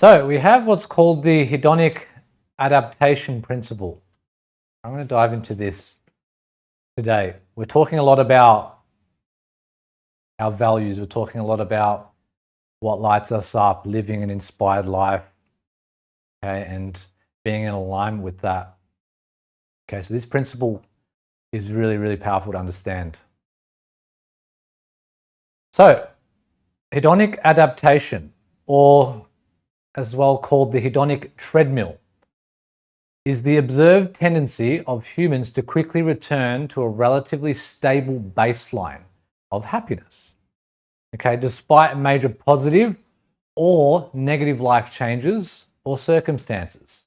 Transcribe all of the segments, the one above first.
So we have what's called the hedonic adaptation principle. I'm going to dive into this today. We're talking a lot about our values. We're talking a lot about what lights us up, living an inspired life, okay, and being in alignment with that. Okay, so this principle is really, really powerful to understand. So, hedonic adaptation, or as well called the hedonic treadmill, is the observed tendency of humans to quickly return to a relatively stable baseline of happiness, okay, despite major positive or negative life changes or circumstances.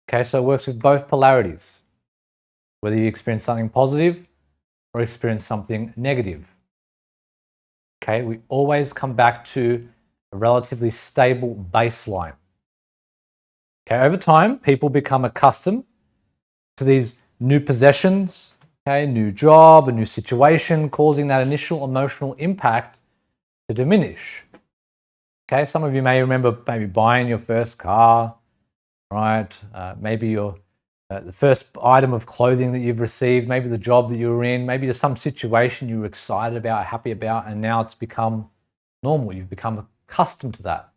Okay, so it works with both polarities, whether you experience something positive or experience something negative. Okay, we always come back to a relatively stable baseline. Okay, over time, people become accustomed to these new possessions, okay, new job, a new situation, causing that initial emotional impact to diminish. Okay, some of you may remember maybe buying your first car, right? Maybe your the first item of clothing that you've received, maybe the job that you were in, maybe there's some situation you were excited about, happy about, and now it's become normal. You've become accustomed to that,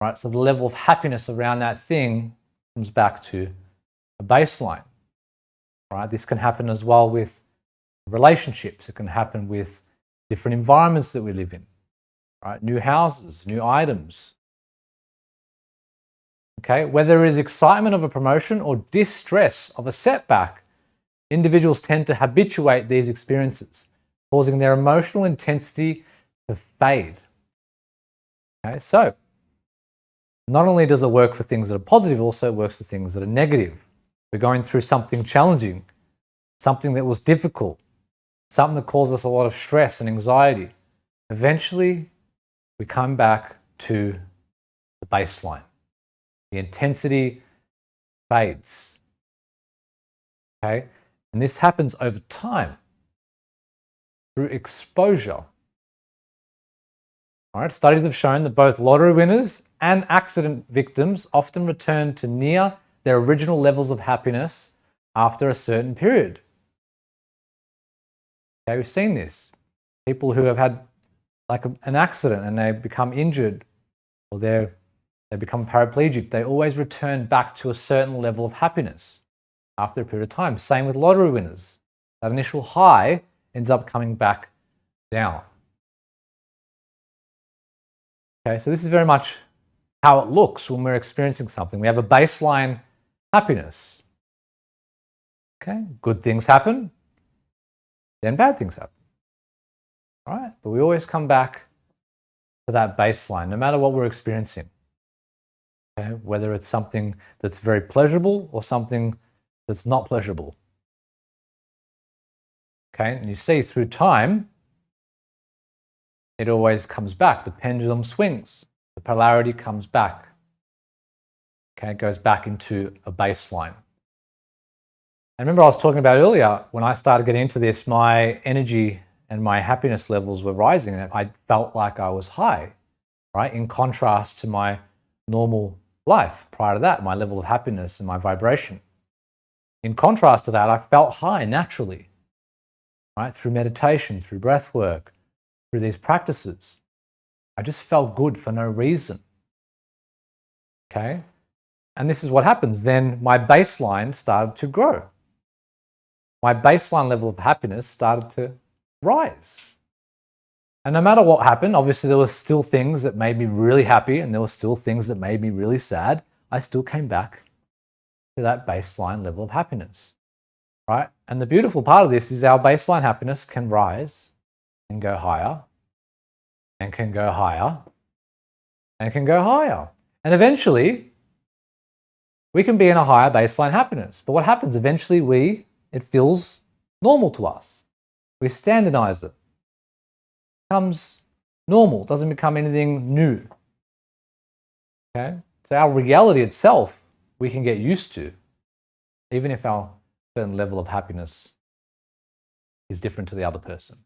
right? So the level of happiness around that thing comes back to a baseline, right? This can happen as well with relationships. It can happen with different environments that we live in, right? New houses, new items. Okay, whether there is excitement of a promotion or distress of a setback, individuals tend to habituate these experiences, causing their emotional intensity to fade. Okay, so not only does it work for things that are positive, it also works for things that are negative. We're going through something challenging, something that was difficult, something that caused us a lot of stress and anxiety. Eventually, we come back to the baseline. The intensity fades. Okay? And this happens over time through exposure. All right, studies have shown that both lottery winners and accident victims often return to near their original levels of happiness after a certain period. Okay, we've seen this. People who have had like an accident and they become injured or they become paraplegic, they always return back to a certain level of happiness after a period of time. Same with lottery winners. That initial high ends up coming back down. Okay, so this is very much how it looks when we're experiencing something. We have a baseline happiness. Okay, good things happen, then bad things happen. All right, but we always come back to that baseline, no matter what we're experiencing. Okay, whether it's something that's very pleasurable or something that's not pleasurable. Okay, and you see through time, it always comes back. The pendulum swings. The polarity comes back. Okay, it goes back into a baseline. And remember I was talking about earlier, when I started getting into this, my energy and my happiness levels were rising and I felt like I was high, right? In contrast to my normal life prior to that, my level of happiness and my vibration. In contrast to that, I felt high naturally, right? Through meditation, through breath work, through these practices. I just felt good for no reason. Okay? And this is what happens. Then my baseline started to grow. My baseline level of happiness started to rise. And no matter what happened, obviously there were still things that made me really happy and there were still things that made me really sad. I still came back to that baseline level of happiness, right? And the beautiful part of this is our baseline happiness can rise and go higher and can go higher and can go higher. And eventually, we can be in a higher baseline happiness. But what happens? Eventually, it feels normal to us. We standardize it. It becomes normal. It doesn't become anything new. Okay? So our reality itself, we can get used to, even if our certain level of happiness is different to the other person.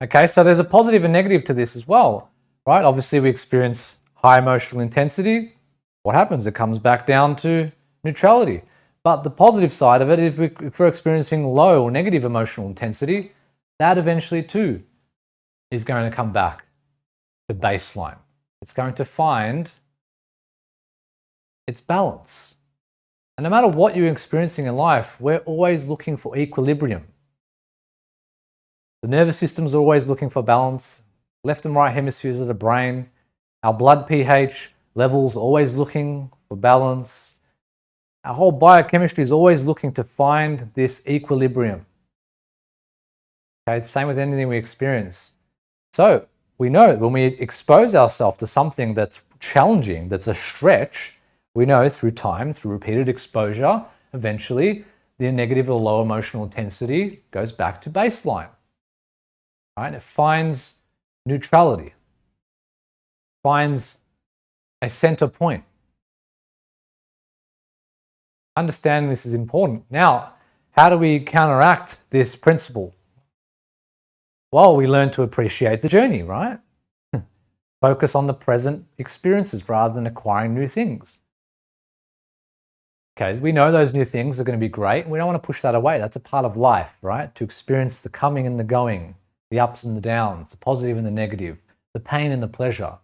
Okay, so there's a positive and negative to this as well, right? Obviously, we experience high emotional intensity. What happens? It comes back down to neutrality. But the positive side of it, if we're experiencing low or negative emotional intensity, that eventually too is going to come back to baseline. It's going to find its balance. And no matter what you're experiencing in life, we're always looking for equilibrium. The nervous system is always looking for balance. Left and right hemispheres of the brain. Our blood pH levels always looking for balance. Our whole biochemistry is always looking to find this equilibrium. Okay, it's the same with anything we experience. So we know when we expose ourselves to something that's challenging, that's a stretch, we know through time, through repeated exposure, eventually the negative or low emotional intensity goes back to baseline. Right? It finds neutrality, finds a center point. Understanding this is important. Now, how do we counteract this principle? Well, we learn to appreciate the journey, right? Focus on the present experiences rather than acquiring new things. Okay, we know those new things are going to be great. We don't want to push that away. That's a part of life, right? To experience the coming and the going, the ups and the downs, the positive and the negative, the pain and the pleasure,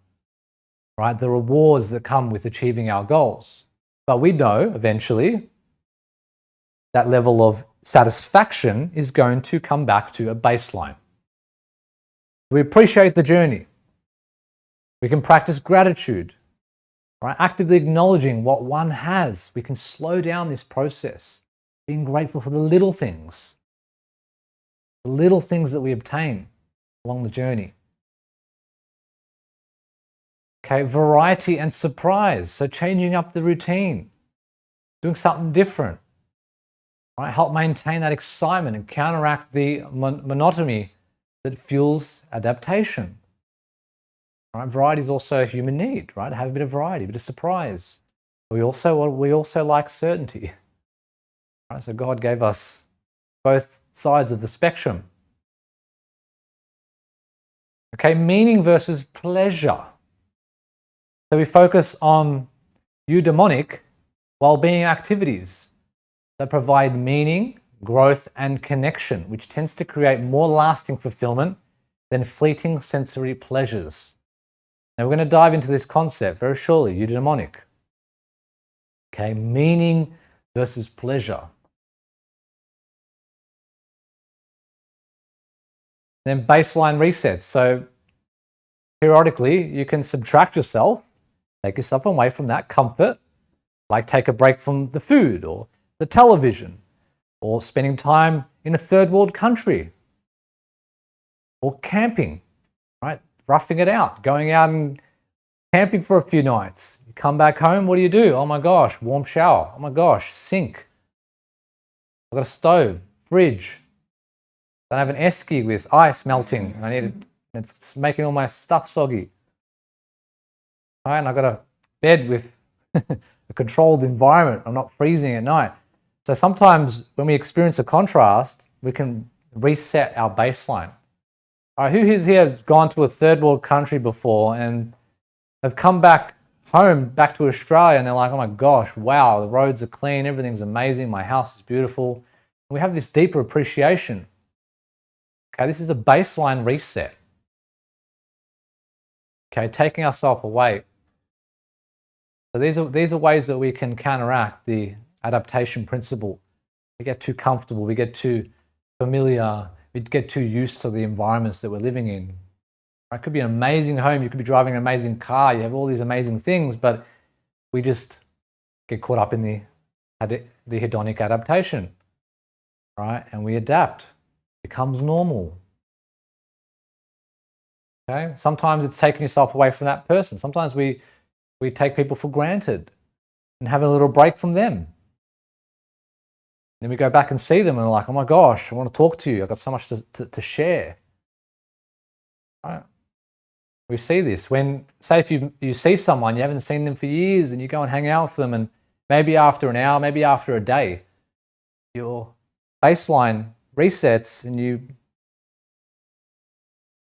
right? The rewards that come with achieving our goals. But we know eventually that level of satisfaction is going to come back to a baseline. We appreciate the journey. We can practice gratitude, right? Actively acknowledging what one has. We can slow down this process, being grateful for the little things that we obtain along the journey. Okay, variety and surprise. So changing up the routine, doing something different, right? Help maintain that excitement and counteract the monotony that fuels adaptation. Right? Variety is also a human need, right? Have a bit of variety, a bit of surprise. We also like certainty. Right? So God gave us both sides of the spectrum. Okay, meaning versus pleasure. So we focus on eudaimonic well-being activities that provide meaning, growth, and connection, which tends to create more lasting fulfillment than fleeting sensory pleasures. Now we're going to dive into this concept very shortly, eudaimonic. Okay, meaning versus pleasure. Then baseline resets. So periodically you can subtract yourself, take yourself away from that comfort, like take a break from the food or the television, or spending time in a third world country, or camping, right? Roughing it out, going out and camping for a few nights. You come back home, what do? Oh my gosh, warm shower. Oh my gosh, sink. I've got a stove, fridge. Then I have an esky with ice melting. It's making all my stuff soggy. All right, and I've got a bed with a controlled environment. I'm not freezing at night. So sometimes when we experience a contrast, we can reset our baseline. All right, who here has gone to a third world country before and have come back home, back to Australia, and they're like, oh my gosh, wow, the roads are clean, everything's amazing, my house is beautiful. And we have this deeper appreciation. Okay, this is a baseline reset. Okay, taking ourselves away. So these are ways that we can counteract the adaptation principle. We get too comfortable, we get too familiar, we get too used to the environments that we're living in. It could be an amazing home, you could be driving an amazing car, you have all these amazing things, but we just get caught up in the hedonic adaptation, right? And we adapt, it becomes normal. Okay? Sometimes it's taking yourself away from that person. Sometimes we take people for granted and have a little break from them. Then we go back and see them and we're like, oh my gosh, I want to talk to you. I've got so much to share. Right? We see this when, say if you see someone, you haven't seen them for years and you go and hang out with them, and maybe after an hour, maybe after a day, your baseline resets and you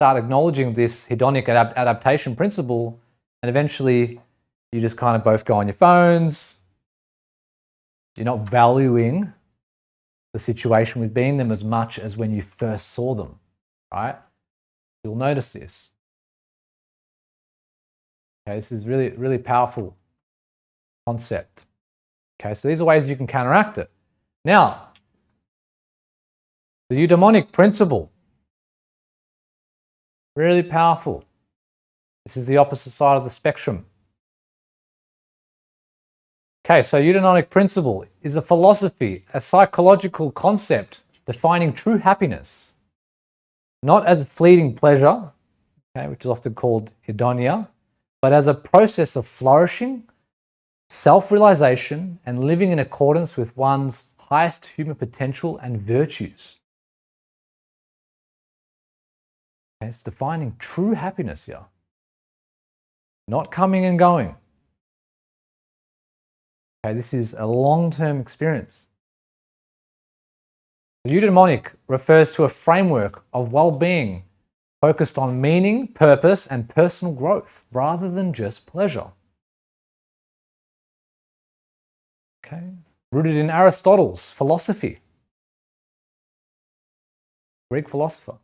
start acknowledging this hedonic adaptation principle, and eventually you just kind of both go on your phones. You're not valuing the situation with being them as much as when you first saw them, right? You'll notice this. Okay, this is really, really powerful concept. Okay, so these are ways you can counteract it. Now, the eudaimonic principle, really powerful. This is the opposite side of the spectrum. Okay, so eudaimonic principle is a philosophy, a psychological concept defining true happiness, not as a fleeting pleasure, okay, which is often called hedonia, but as a process of flourishing, self-realization, and living in accordance with one's highest human potential and virtues. Okay, it's defining true happiness here, not coming and going. Okay, this is a long-term experience. The eudaimonic refers to a framework of well-being focused on meaning, purpose, and personal growth rather than just pleasure. Okay, rooted in Aristotle's philosophy, Greek philosopher.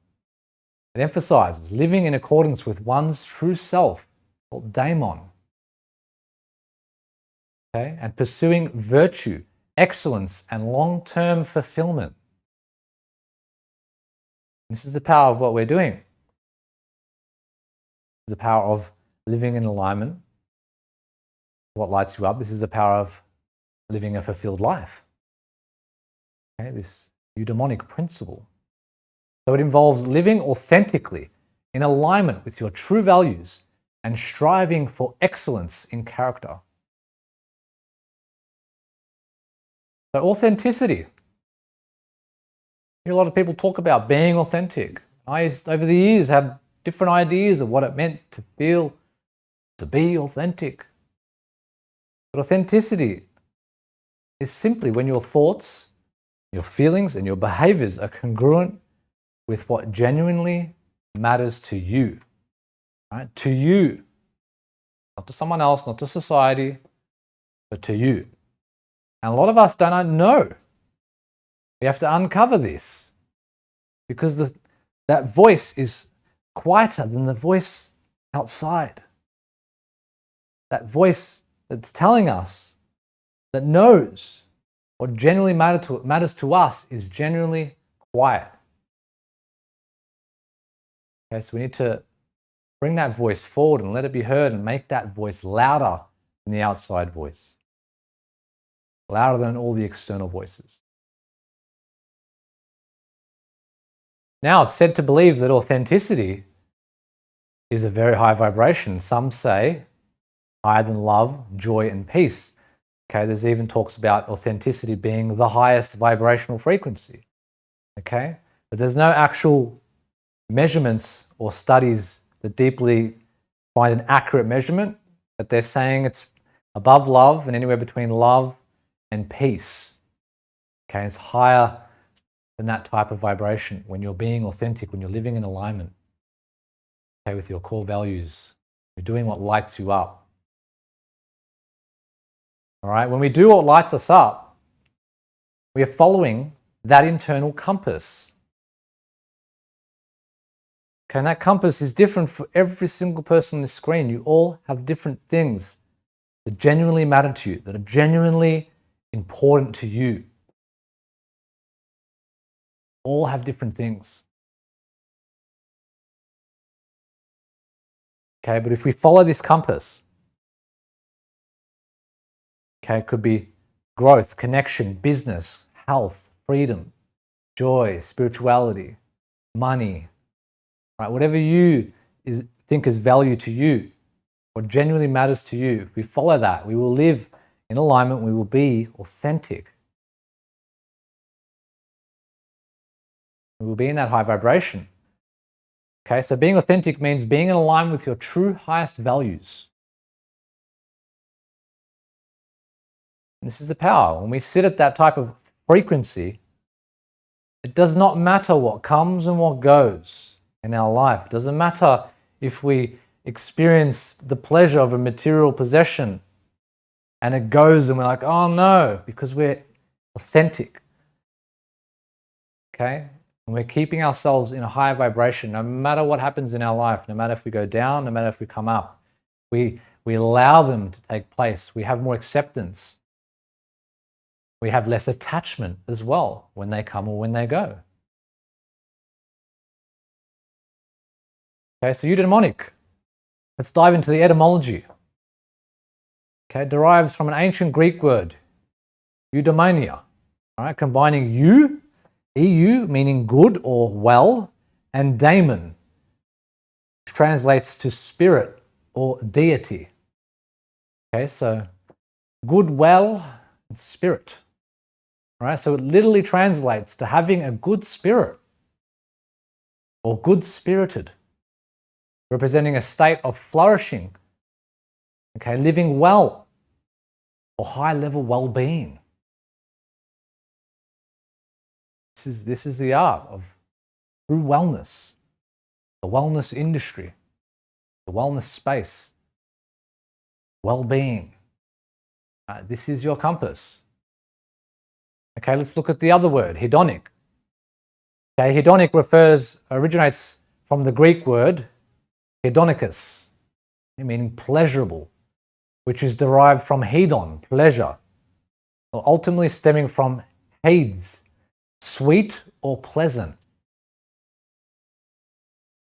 It emphasizes living in accordance with one's true self, called daimon. Okay, and pursuing virtue, excellence, and long-term fulfillment. This is the power of what we're doing. The power of living in alignment. What lights you up? This is the power of living a fulfilled life. Okay, this eudaimonic principle. So it involves living authentically in alignment with your true values and striving for excellence in character. So authenticity. A lot of people talk about being authentic. I, over the years, had different ideas of what it meant to feel, to be authentic. But authenticity is simply when your thoughts, your feelings, and your behaviors are congruent with what genuinely matters to you. Right? To you. Not to someone else, not to society, but to you. And a lot of us don't know. We have to uncover this because that voice is quieter than the voice outside. That voice that's telling us, that knows what genuinely matters to us is genuinely quiet. Okay, so we need to bring that voice forward and let it be heard and make that voice louder than the outside voice. Louder than all the external voices. Now, it's said to believe that authenticity is a very high vibration. Some say higher than love, joy, and peace. Okay, there's even talks about authenticity being the highest vibrational frequency. Okay, but there's no actual measurements or studies that deeply find an accurate measurement, but they're saying it's above love and anywhere between love and peace. Okay, it's higher than that type of vibration when you're being authentic, when you're living in alignment, okay, with your core values. You're doing what lights you up. All right, when we do what lights us up, we are following that internal compass. Okay, and that compass is different for every single person on the screen. You all have different things that genuinely matter to you, that are genuinely important to you. All have different things. Okay, but if we follow this compass, okay, it could be growth, connection, business, health, freedom, joy, spirituality, money, right? Whatever you think is value to you, what genuinely matters to you, if we follow that, we will live in alignment, we will be authentic. We will be in that high vibration. Okay, so being authentic means being in alignment with your true highest values. And this is the power. When we sit at that type of frequency, it does not matter what comes and what goes. in our life. It doesn't matter if we experience the pleasure of a material possession and it goes and we're like, oh no, because we're authentic. Okay? And we're keeping ourselves in a higher vibration no matter what happens in our life, no matter if we go down, no matter if we come up. We allow them to take place. We have more acceptance. We have less attachment as well when they come or when they go. Okay, so eudaimonic. Let's dive into the etymology. Okay, it derives from an ancient Greek word, eudaimonia. All right, combining EU, meaning good or well, and daemon, which translates to spirit or deity. Okay, so good, well, and spirit. All right, so it literally translates to having a good spirit or good-spirited, representing a state of flourishing, okay, living well, or high-level well-being. This is the art of true wellness, the wellness industry, the wellness space, well-being. This is your compass. Okay, let's look at the other word, hedonic. Okay, hedonic originates from the Greek word hedonicus, meaning pleasurable, which is derived from hedon, pleasure, or ultimately stemming from hades, sweet or pleasant.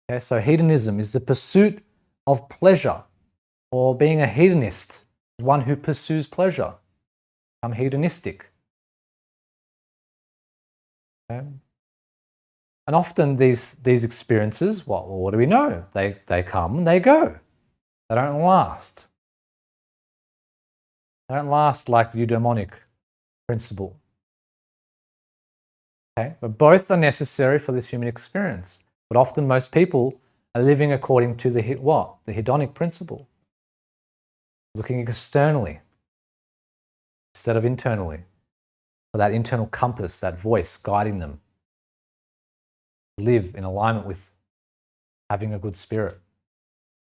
Okay, so hedonism is the pursuit of pleasure, or being a hedonist, one who pursues pleasure. I'm hedonistic. Okay. And often these experiences, well, what do we know? They come and they go. They don't last. They don't last like the eudaimonic principle. Okay, but both are necessary for this human experience. But often most people are living according to the hedonic principle, looking externally instead of internally, for that internal compass, that voice guiding them. Live in alignment with having a good spirit,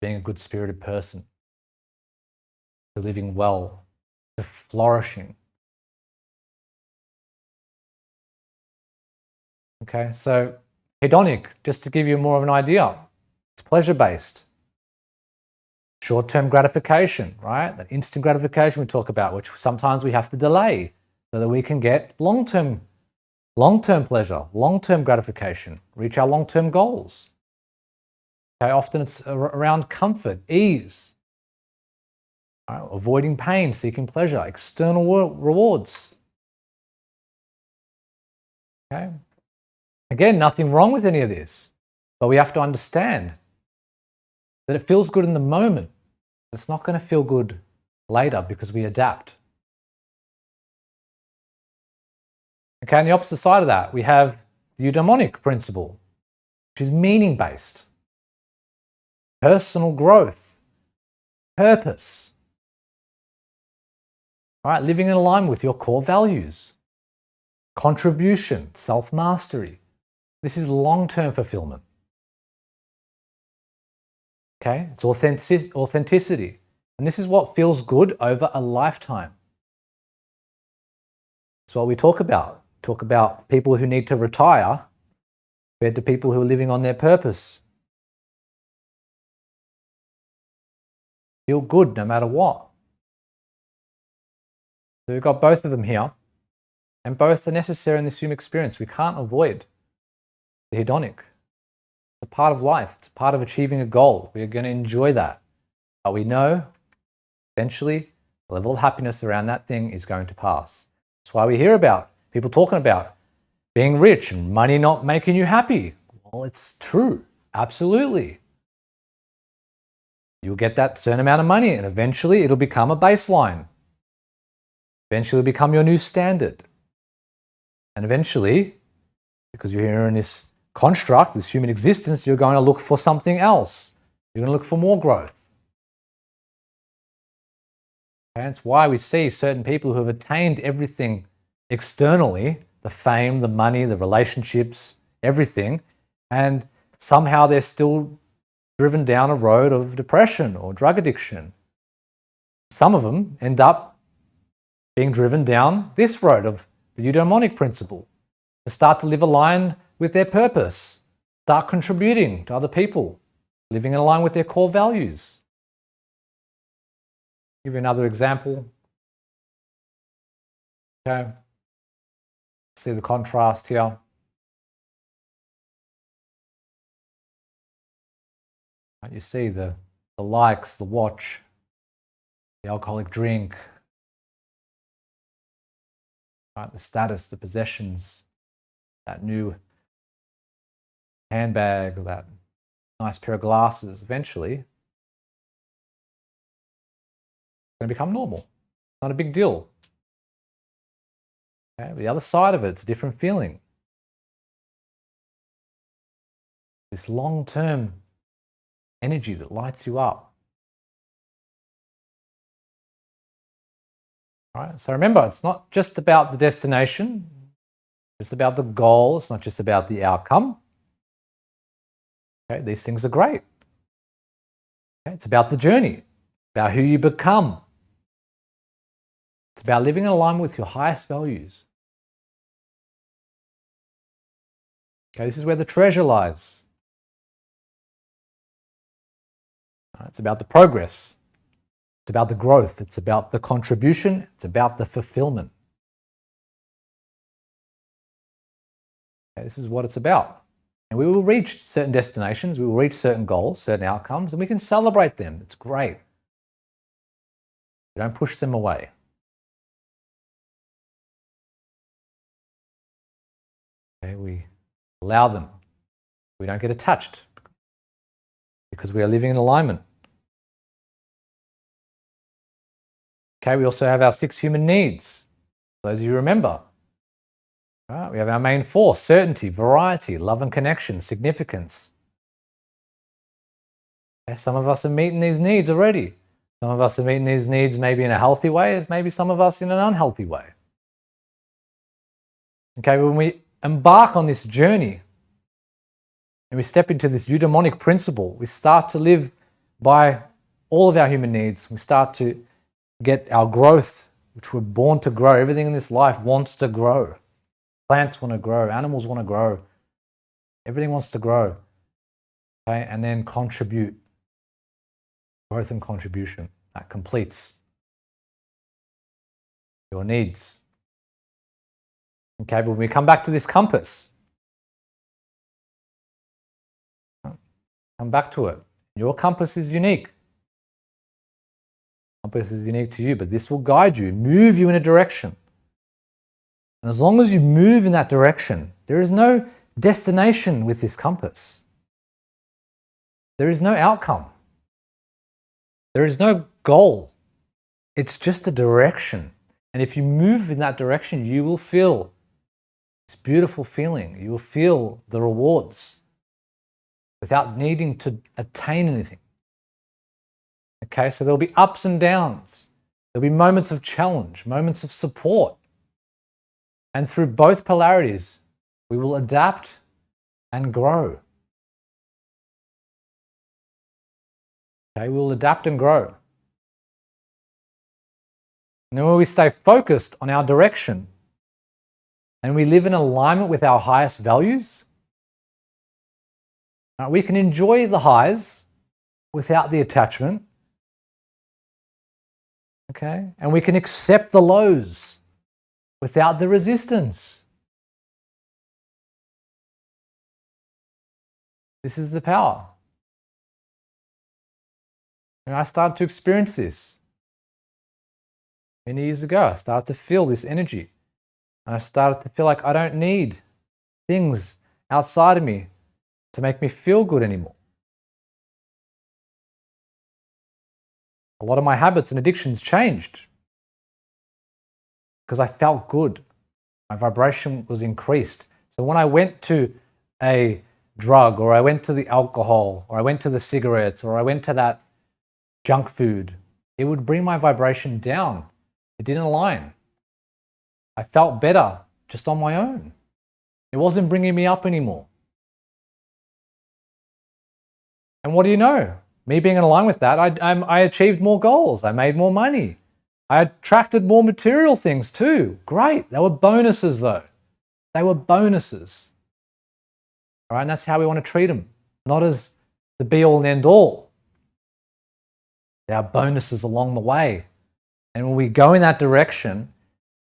being a good-spirited person, to living well, to flourishing. Okay, so hedonic, just to give you more of an idea, it's pleasure-based. Short-term gratification, right? That instant gratification we talk about, which sometimes we have to delay so that we can get long-term pleasure, long-term gratification, reach our long-term goals. Okay, often it's around comfort, ease, right? Avoiding pain, seeking pleasure, external rewards. Okay, again, nothing wrong with any of this, but we have to understand that it feels good in the moment. It's not going to feel good later because we adapt. Okay, on the opposite side of that, we have the eudaimonic principle, which is meaning-based. Personal growth, purpose. All right, living in alignment with your core values. Contribution, self-mastery. This is long-term fulfillment. Okay, it's authenticity. And this is what feels good over a lifetime. That's what we talk about. Talk about people who need to retire compared to people who are living on their purpose. Feel good no matter what. So we've got both of them here, and both are necessary in this human experience. We can't avoid the hedonic. It's a part of life. It's a part of achieving a goal. We are going to enjoy that. But we know eventually the level of happiness around that thing is going to pass. That's why we hear about people talking about being rich and money not making you happy. Well, it's true. Absolutely. You'll get that certain amount of money and eventually it'll become a baseline. Eventually it'll become your new standard. And eventually, because you're here in this construct, this human existence, you're going to look for something else. You're going to look for more growth. And it's why we see certain people who have attained everything externally, the fame, the money, the relationships, everything, and somehow they're still driven down a road of depression or drug addiction. Some of them end up being driven down this road of the Eudaimonic principle, to start to live aligned with their purpose, start contributing to other people, living in line with their core values. I'll give you another example. Okay. See the contrast here. You see the likes, the watch, the alcoholic drink, right? The status, the possessions, that new handbag, or that nice pair of glasses. Eventually, it's going to become normal. It's not a big deal. Okay? The other side of it, it's a different feeling. This long-term energy that lights you up. All right? So remember, it's not just about the destination, it's about the goal, it's not just about the outcome. Okay? These things are great. Okay? It's about the journey, about who you become. It's about living in alignment with your highest values. Okay? This is where the treasure lies. It's about the progress. It's about the growth. It's about the contribution. It's about the fulfillment. Okay, this is what it's about. And we will reach certain destinations. We will reach certain goals, certain outcomes, and we can celebrate them. It's great. We don't push them away. Okay, we allow them. We don't get attached because we are living in alignment. Okay, we also have our 6 human needs. Those of you remember. Right, we have our main 4, certainty, variety, love and connection, significance. Okay, some of us are meeting these needs already. Some of us are meeting these needs maybe in a healthy way, maybe some of us in an unhealthy way. Okay, when we embark on this journey and we step into this eudaimonic principle, we start to live by all of our human needs. We start to get our growth, which we're born to grow. Everything in this life wants to grow. Plants want to grow, animals want to grow. Everything wants to grow. Okay, and then contribute. Growth and contribution. That completes your needs. Okay, but when we come back to this compass, come back to it. Your compass is unique. Compass is unique to you, but this will guide you, move you in a direction. And as long as you move in that direction, there is no destination with this compass. There is no outcome. There is no goal. It's just a direction. And if you move in that direction, you will feel this beautiful feeling. You will feel the rewards without needing to attain anything. Okay, so there'll be ups and downs. There'll be moments of challenge, moments of support. And through both polarities, we will adapt and grow. Okay, we'll adapt and grow. And then when we stay focused on our direction and we live in alignment with our highest values, we can enjoy the highs without the attachment. Okay, and we can accept the lows without the resistance. This is the power. And I started to experience this many years ago. I started to feel this energy. And I started to feel like I don't need things outside of me to make me feel good anymore. A lot of my habits and addictions changed because I felt good. My vibration was increased. So when I went to a drug, or I went to the alcohol, or I went to the cigarettes, or I went to that junk food, it would bring my vibration down. It didn't align. I felt better just on my own. It wasn't bringing me up anymore. And what do you know? Me being in line with that, I achieved more goals. I made more money. I attracted more material things too. Great. They were bonuses though. They were bonuses. All right, and that's how we want to treat them. Not as the be all and end all. They are bonuses along the way. And when we go in that direction,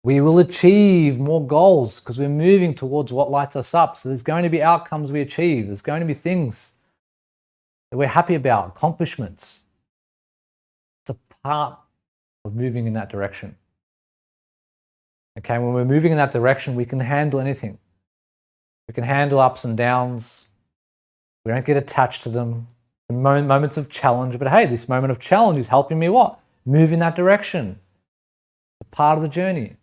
we will achieve more goals because we're moving towards what lights us up. So there's going to be outcomes we achieve. There's going to be things that we're happy about, accomplishments. It's a part of moving in that direction. Okay, when we're moving in that direction, we can handle anything. We can handle ups and downs. We don't get attached to them. Moments of challenge, but hey, this moment of challenge is helping me what? Move in that direction. It's a part of the journey.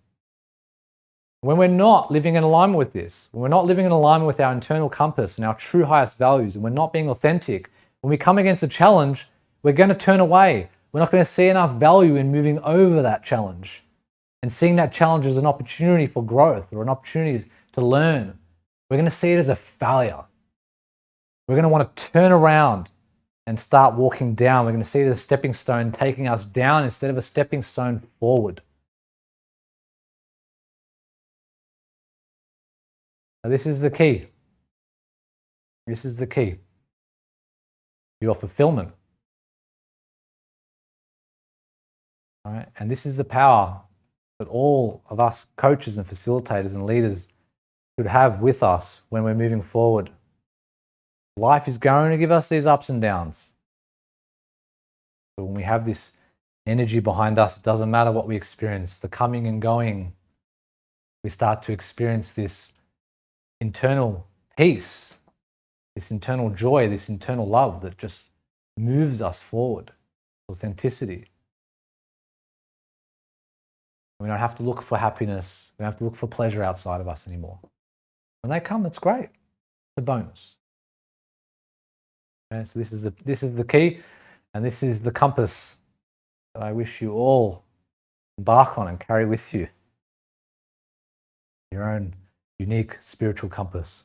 When we're not living in alignment with this, when we're not living in alignment with our internal compass and our true highest values, and we're not being authentic, when we come against a challenge, we're going to turn away. We're not going to see enough value in moving over that challenge and seeing that challenge as an opportunity for growth or an opportunity to learn. We're going to see it as a failure. We're going to want to turn around and start walking down. We're going to see it as a stepping stone taking us down instead of a stepping stone forward. Now, this is the key. This is the key. Your fulfillment. All right? And this is the power that all of us coaches and facilitators and leaders should have with us when we're moving forward. Life is going to give us these ups and downs. But when we have this energy behind us, it doesn't matter what we experience, the coming and going, we start to experience this internal peace, this internal joy, this internal love that just moves us forward. Authenticity. We don't have to look for happiness. We don't have to look for pleasure outside of us anymore. When they come, it's great. It's a bonus. Okay, so this is the key, and this is the compass that I wish you all embark on and carry with you. Your own unique spiritual compass.